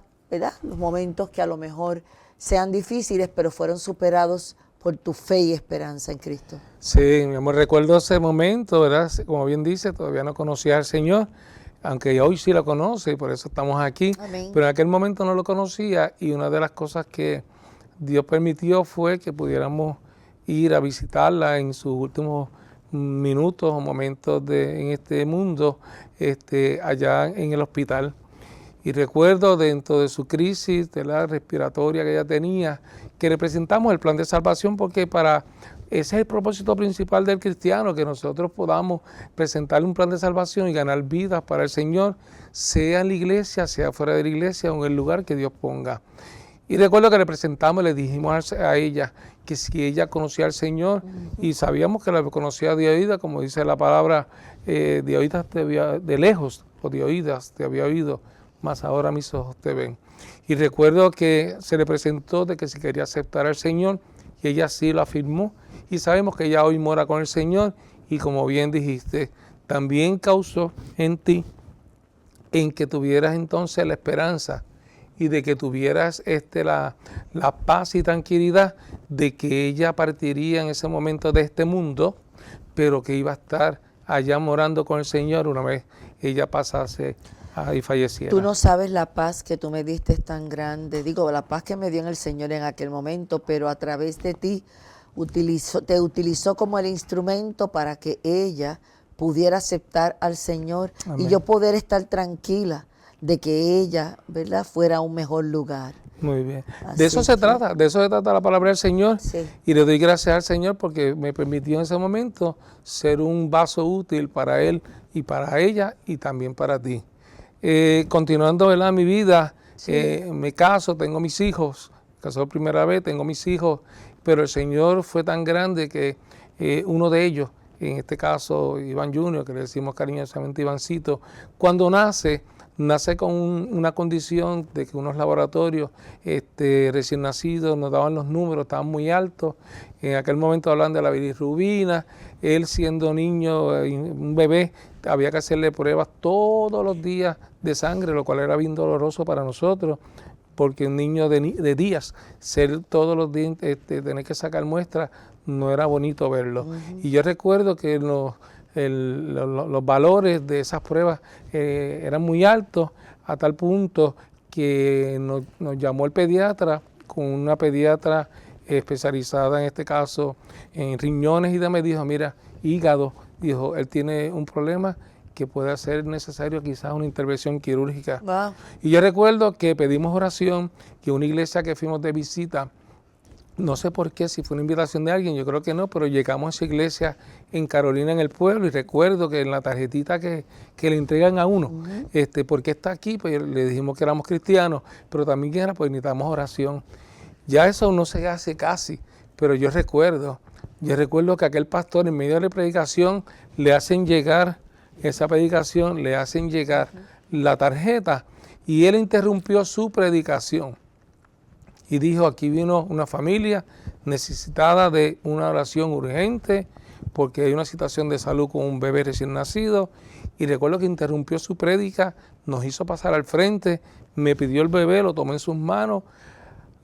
momentos que a lo mejor sean difíciles, pero fueron superados por tu fe y esperanza en Cristo. Sí, mi amor, recuerdo ese momento, ¿verdad? Como bien dice, todavía no conocía al Señor, aunque hoy sí lo conoce y por eso estamos aquí. Amén. Pero en aquel momento no lo conocía, y una de las cosas que Dios permitió fue que pudiéramos ir a visitarla en sus últimos minutos o momentos en este mundo, allá en el hospital. Y recuerdo dentro de su crisis de la respiratoria que ella tenía, que le presentamos el plan de salvación, porque ese es el propósito principal del cristiano, que nosotros podamos presentarle un plan de salvación y ganar vidas para el Señor, sea en la iglesia, sea fuera de la iglesia o en el lugar que Dios ponga. Y recuerdo que le presentamos, le dijimos a ella que si ella conocía al Señor, y sabíamos que la conocía de oídas, como dice la palabra, de oídas de lejos, o de oídas te había oído, mas ahora mis ojos te ven. Y recuerdo que se le presentó de que si quería aceptar al Señor, y ella sí lo afirmó, y sabemos que ella hoy mora con el Señor, y como bien dijiste, también causó en ti, en que tuvieras entonces la esperanza, y de que tuvieras la paz y tranquilidad de que ella partiría en ese momento de este mundo, pero que iba a estar allá morando con el Señor una vez ella pasase y falleciera. Tú no sabes la paz que tú me diste, es tan grande. Digo, la paz que me dio en el Señor en aquel momento, pero a través de ti te utilizó como el instrumento para que ella pudiera aceptar al Señor. Amén. Y yo poder estar tranquila de que ella, ¿verdad?, fuera a un mejor lugar. Muy bien. Así de eso se trata la palabra del Señor. Sí. Y le doy gracias al Señor porque me permitió en ese momento ser un vaso útil para Él y para ella y también para ti. Continuando, ¿verdad?, mi vida, sí. Me caso, tengo mis hijos, casé por primera vez, tengo mis hijos, pero el Señor fue tan grande que uno de ellos, en este caso Iván Junior, que le decimos cariñosamente Ivancito, cuando nace con una condición de que unos laboratorios recién nacidos nos daban los números, estaban muy altos. En aquel momento hablan de la bilirrubina. Él, siendo niño, un bebé, había que hacerle pruebas todos los días de sangre, lo cual era bien doloroso para nosotros, porque un niño de días, ser todos los días, tener que sacar muestras, no era bonito verlo. Y yo recuerdo que los valores de esas pruebas eran muy altos, a tal punto que nos llamó el pediatra, con una pediatra especializada en este caso en riñones, y me dijo, mira, hígado, dijo, él tiene un problema que puede ser necesario quizás una intervención quirúrgica. Wow. Y yo recuerdo que pedimos oración, que una iglesia que fuimos de visita, no sé por qué, si fue una invitación de alguien, yo creo que no, pero llegamos a esa iglesia en Carolina, en el pueblo, y recuerdo que en la tarjetita que le entregan a uno, ¿por qué está aquí? Pues le dijimos que éramos cristianos, pero también que era, pues necesitamos oración. Ya eso no se hace casi, pero yo recuerdo que aquel pastor en medio de la predicación le hacen llegar esa predicación, le hacen llegar la tarjeta, y él interrumpió su predicación. Y dijo, aquí vino una familia necesitada de una oración urgente porque hay una situación de salud con un bebé recién nacido. Y recuerdo que interrumpió su prédica, nos hizo pasar al frente, me pidió el bebé, lo tomó en sus manos,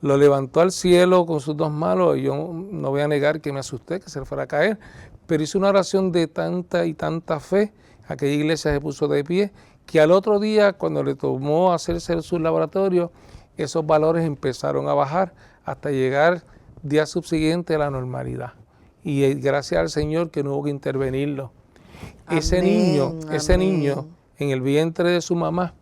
lo levantó al cielo con sus dos manos. Y yo no voy a negar que me asusté, que se le fuera a caer, pero hizo una oración de tanta y tanta fe. Aquella iglesia se puso de pie, que al otro día, cuando le tomó hacerse su laboratorio, esos valores empezaron a bajar hasta llegar día subsiguiente a la normalidad. Y gracias al Señor que no hubo que intervenirlo. Amén, ese niño en el vientre de su mamá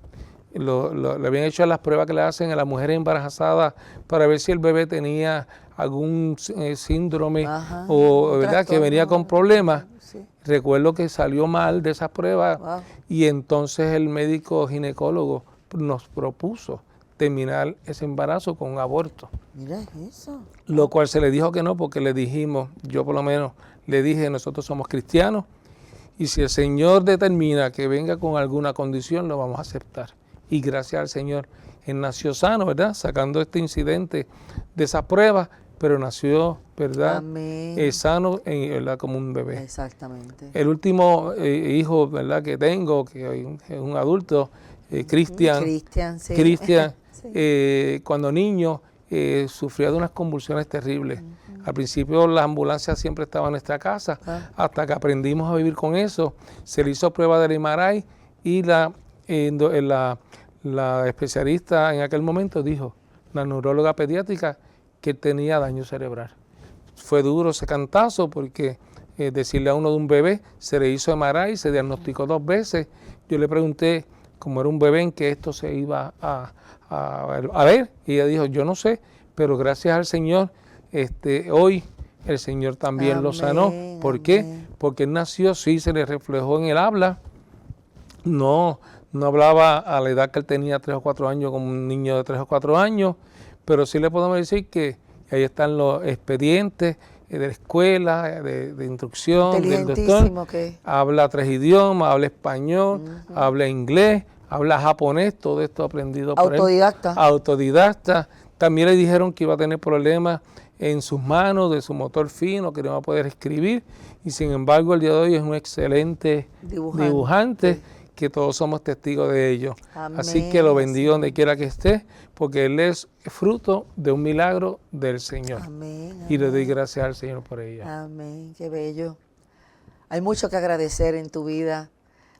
le habían hecho las pruebas que le hacen a las mujeres embarazadas para ver si el bebé tenía algún síndrome Ajá, o un ¿verdad? Que venía con trastorno. problemas. Sí. Recuerdo que salió mal de esas pruebas Wow. y entonces el médico ginecólogo nos propuso terminar ese embarazo con un aborto. Mira eso. Lo cual se le dijo que no, porque le dijimos, yo por lo menos le dije, nosotros somos cristianos y si el Señor determina que venga con alguna condición, lo vamos a aceptar. Y gracias al Señor, él nació sano, ¿verdad? Sacando este incidente de esas pruebas, pero nació, ¿verdad? Amén. Sano, ¿verdad? Como un bebé. Exactamente. El último hijo, ¿verdad? Que tengo, que hoy es un adulto, Cristian. Cristian, sí. Cristian, Sí. cuando niño, sufría de unas convulsiones terribles. Al principio la ambulancia siempre estaba en nuestra casa, hasta que aprendimos a vivir con eso. Se le hizo prueba del MRI y la especialista en aquel momento dijo, la neuróloga pediátrica, que tenía daño cerebral. Fue duro ese cantazo porque decirle a uno de un bebé, se le hizo MRI, se diagnosticó 2 veces. Yo le pregunté, como era un bebé, en qué esto se iba a ver, y ella dijo, yo no sé, pero gracias al Señor, hoy el Señor también lo sanó. ¿Por qué? Amén. Porque él nació, sí, se le reflejó en el habla, no hablaba a la edad que él tenía 3 o 4 años como un niño de 3 o 4 años, pero sí le podemos decir que ahí están los expedientes de la escuela, de instrucción, del doctor. Inteligentísimo que. Habla 3 idiomas, habla español, habla inglés, habla japonés, todo esto aprendido por él. Autodidacta. Autodidacta. También le dijeron que iba a tener problemas en sus manos, de su motor fino, que no iba a poder escribir, y sin embargo el día de hoy es un excelente dibujante que todos somos testigos de ello. Amén. Así que lo bendigo donde quiera que esté, porque él es fruto de un milagro del Señor. Amén. Y le doy gracias al Señor por ello. Amén, qué bello. Hay mucho que agradecer en tu vida,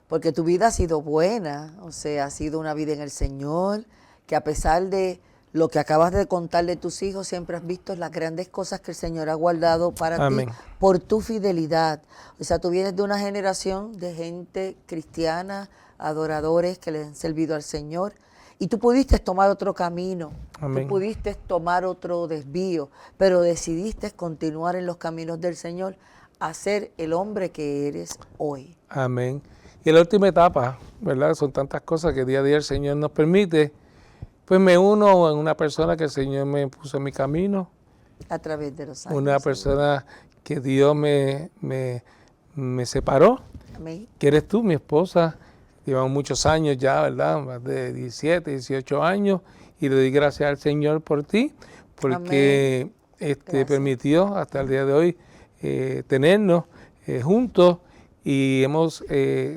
porque tu vida ha sido buena, o sea, ha sido una vida en el Señor, que a pesar de lo que acabas de contar de tus hijos, siempre has visto las grandes cosas que el Señor ha guardado para Amén. ti por tu fidelidad. O sea, tú vienes de una generación de gente cristiana, adoradores que le han servido al Señor, y tú pudiste tomar otro camino, Amén. tú pudiste tomar otro desvío, pero decidiste continuar en los caminos del Señor, a ser el hombre que eres hoy. Amén. Y la última etapa, ¿verdad? Son tantas cosas que día a día el Señor nos permite. Pues me uno en una persona que el Señor me puso en mi camino. A través de los años. Una persona que Dios me separó, Amén. que eres tú, mi esposa. Llevamos muchos años ya, ¿verdad? Más de 17, 18 años. Y le doy gracias al Señor por ti, porque permitió hasta el día de hoy tenernos juntos y hemos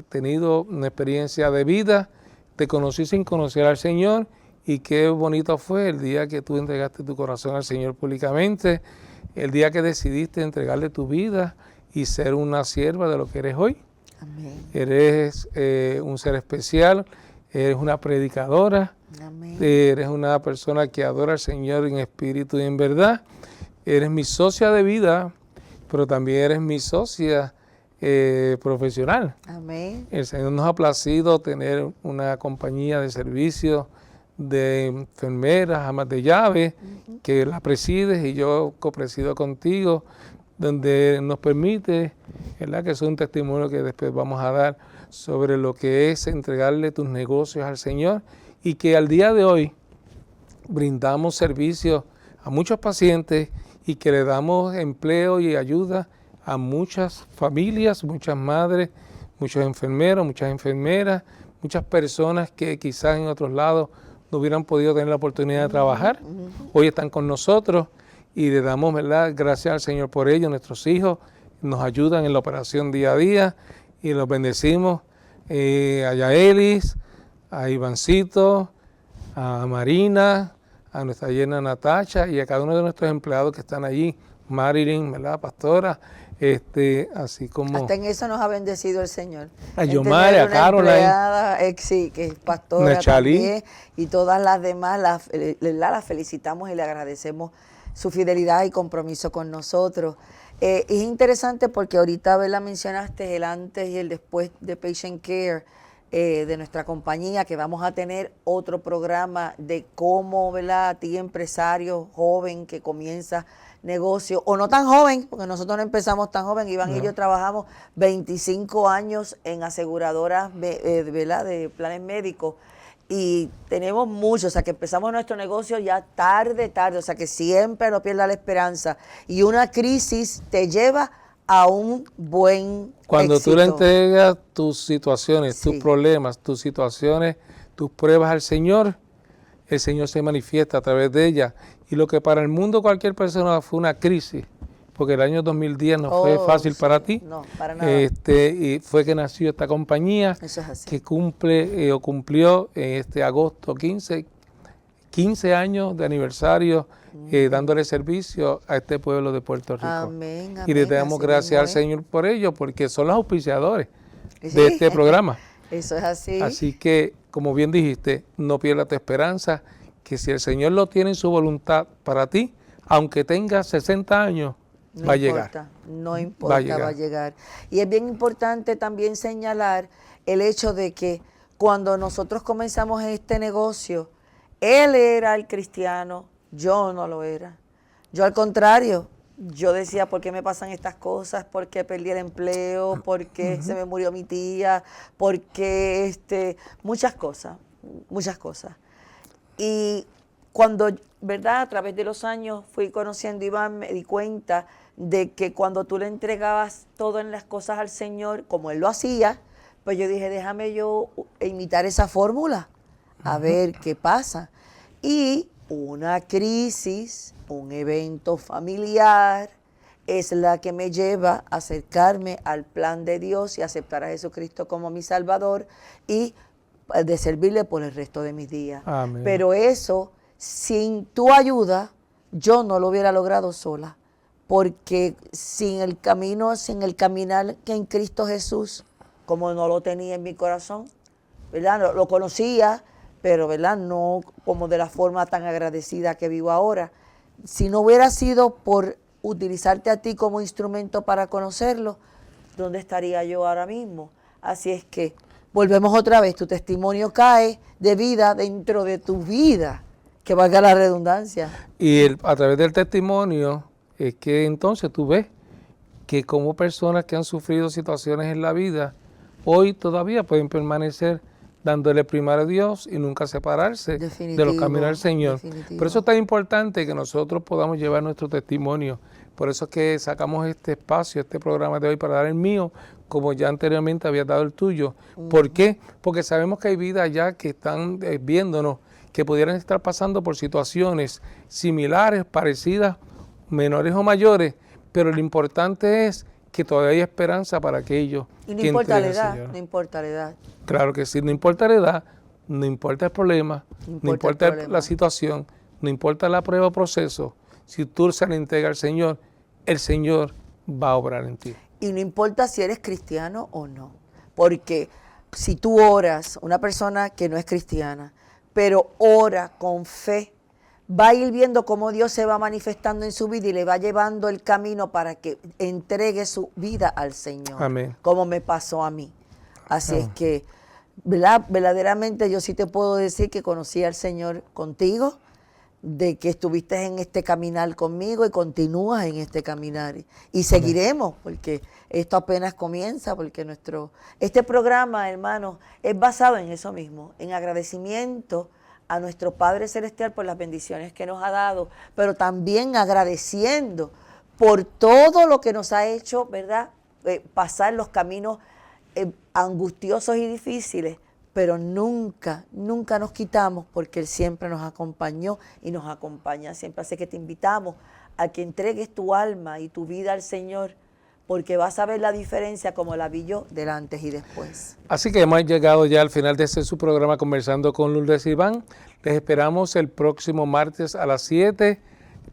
tenido una experiencia de vida. Te conocí sin conocer al Señor y qué bonito fue el día que tú entregaste tu corazón al Señor públicamente, el día que decidiste entregarle tu vida y ser una sierva de lo que eres hoy. Amén. Eres un ser especial, eres una predicadora, Amén. eres una persona que adora al Señor en espíritu y en verdad. Eres mi socia de vida, pero también eres mi socia profesional. Amén. El Señor nos ha placido tener una compañía de servicio de enfermeras, amas de llave, que la presides y yo copresido contigo, donde nos permite, ¿verdad? Que es un testimonio que después vamos a dar sobre lo que es entregarle tus negocios al Señor y que al día de hoy brindamos servicios a muchos pacientes y que le damos empleo y ayuda a muchas familias, muchas madres, muchos enfermeros, muchas enfermeras, muchas personas que quizás en otros lados no hubieran podido tener la oportunidad de trabajar. Hoy están con nosotros y le damos, ¿verdad?, gracias al Señor por ello. Nuestros hijos nos ayudan en la operación día a día y los bendecimos a Yaelis, a Ivancito, a Marina, a nuestra yerna Natacha y a cada uno de nuestros empleados que están allí, Marilyn, ¿verdad?, pastora, así como Hasta en eso nos ha bendecido el Señor. a En Yomar, tener a una Caroline, empleada, sí, que es pastora Nachalí. también, y todas las demás, la felicitamos y le agradecemos su fidelidad y compromiso con nosotros. Es interesante porque ahorita, ¿verdad?, mencionaste el antes y el después de Patient Care. de nuestra compañía, que vamos a tener otro programa de cómo, ¿verdad? A ti, empresario joven que comienza negocio, o no tan joven, porque nosotros no empezamos tan joven, Iván y yo trabajamos 25 años en aseguradoras, ¿verdad? De planes médicos, y tenemos mucho, o sea que empezamos nuestro negocio ya tarde, o sea que siempre no pierda la esperanza, y una crisis te lleva a un buen Cuando éxito. tú le entregas tus situaciones, Sí. tus problemas, tus situaciones, tus pruebas al Señor, el Señor se manifiesta a través de ellas. Y lo que para el mundo cualquier persona fue una crisis, porque el año 2010 no fue fácil sí, para ti, no, para nada. y fue que nació esta compañía Eso es así. que cumplió agosto 15 años de aniversario dándole servicio a este pueblo de Puerto Rico. Amén, Y le amén, damos así gracias mismo al es. Señor por ello, porque son los auspiciadores Sí. de este programa. Eso es así. Así que, como bien dijiste, no pierdas tu esperanza, que si el Señor lo tiene en su voluntad para ti, aunque tengas 60 años, No va a importa, llegar. no importa, va a llegar. Y es bien importante también señalar el hecho de que cuando nosotros comenzamos este negocio, él era el cristiano, yo no lo era. Yo al contrario, yo decía, ¿por qué me pasan estas cosas? ¿Por qué perdí el empleo? ¿Por qué se me murió mi tía? ¿Por qué muchas cosas, muchas cosas? Y cuando, ¿verdad? A través de los años fui conociendo a Iván, me di cuenta de que cuando tú le entregabas todo en las cosas al Señor, como Él lo hacía, pues yo dije, déjame yo imitar esa fórmula, a ver qué pasa. Y una crisis, un evento familiar, es la que me lleva a acercarme al plan de Dios y aceptar a Jesucristo como mi Salvador y de servirle por el resto de mis días. Amén. Pero eso, sin tu ayuda, yo no lo hubiera logrado sola. Porque sin el camino, sin el caminar que en Cristo Jesús, como no lo tenía en mi corazón, ¿verdad? Lo conocía, pero ¿verdad? No como de la forma tan agradecida que vivo ahora. Si no hubiera sido por utilizarte a ti como instrumento para conocerlo, ¿dónde estaría yo ahora mismo? Así es que volvemos otra vez, tu testimonio cae de vida dentro de tu vida, que valga la redundancia. Y a través del testimonio es que entonces tú ves que como personas que han sufrido situaciones en la vida, hoy todavía pueden permanecer dándole primero a Dios y nunca separarse de los caminos del Señor. Definitivo. Por eso es tan importante que nosotros podamos llevar nuestro testimonio. Por eso es que sacamos este espacio, este programa de hoy para dar el mío, como ya anteriormente había dado el tuyo. ¿Por qué? Porque sabemos que hay vidas ya que están viéndonos, que pudieran estar pasando por situaciones similares, parecidas, menores o mayores, pero lo importante es que todavía hay esperanza para aquellos Y no que importa la entreguen al edad, Señor. no importa la edad. Claro que sí, no importa la edad, no importa el problema, no importa el problema. la situación, no importa la prueba o proceso, si tú se le entregas al Señor, el Señor va a obrar en ti. Y no importa si eres cristiano o no, porque si tú oras, una persona que no es cristiana, pero ora con fe, va a ir viendo cómo Dios se va manifestando en su vida y le va llevando el camino para que entregue su vida al Señor. Amén. Como me pasó a mí. Así es que, verdaderamente yo sí te puedo decir que conocí al Señor contigo, de que estuviste en este caminar conmigo y continúas en este caminar. Y seguiremos, porque esto apenas comienza, porque este programa, hermanos, es basado en eso mismo, en agradecimiento a nuestro Padre Celestial por las bendiciones que nos ha dado, pero también agradeciendo por todo lo que nos ha hecho, ¿verdad? Pasar los caminos angustiosos y difíciles, pero nunca nos quitamos, porque Él siempre nos acompañó y nos acompaña siempre. Así que te invitamos a que entregues tu alma y tu vida al Señor, porque vas a ver la diferencia como la vi yo del antes y después. Así que hemos llegado ya al final de su programa Conversando con Lourdes Iván. Les esperamos el próximo martes a las 7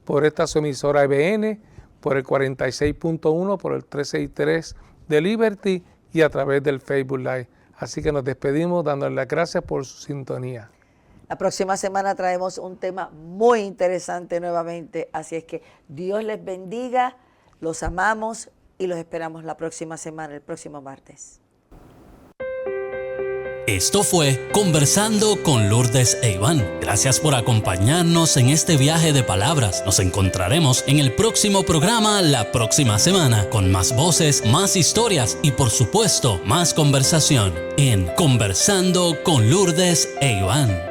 por esta su emisora IBN, por el 46.1, por el 363 de Liberty y a través del Facebook Live. Así que nos despedimos dándoles las gracias por su sintonía. La próxima semana traemos un tema muy interesante nuevamente, así es que Dios les bendiga, los amamos y los esperamos la próxima semana, el próximo martes. Esto fue Conversando con Lourdes e Iván. Gracias por acompañarnos en este viaje de palabras. Nos encontraremos en el próximo programa la próxima semana con más voces, más historias y por supuesto más conversación en Conversando con Lourdes e Iván.